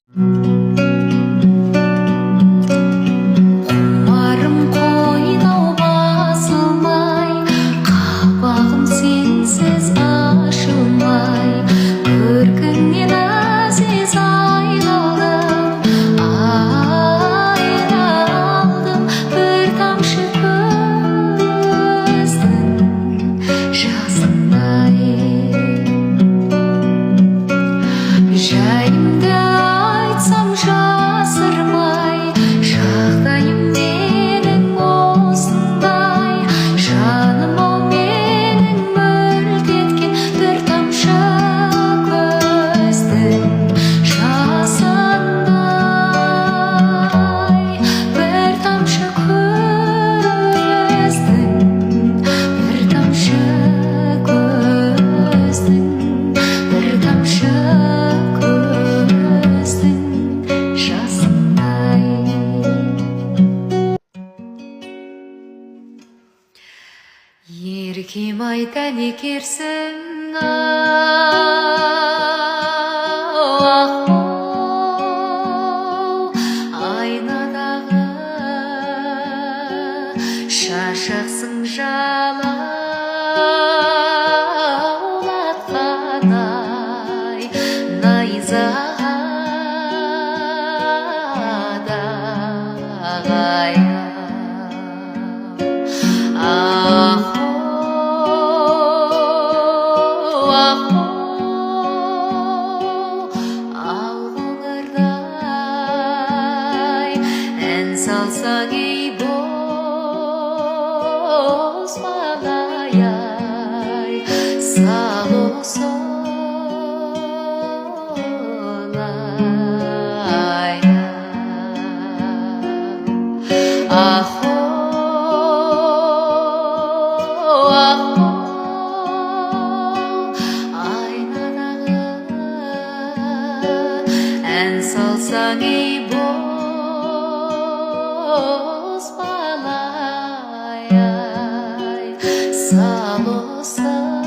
Құмарым қойнау басылмай, қабағым сенсіз ашылмай, көркіңнен әзиз айналдым, бір тамшы көздің жасындай. Жайымды айтсам жасырмай, жағдайым менің осындай. Жаным-ау менің мүлт еткен бір тамшы көздің жасындай. Бір тамшы көздің, бір тамшы көздің, бір тамшы көздің жасындай. Еркем-ай, тәнекерсің, айнадағы шашақсың жалаулатқандай, найзадай. Ал қоңырдай ән салсаң, ей боз малай-ай, сал осылай. Ән салсаң, ей боз малай-ай, сал осылай.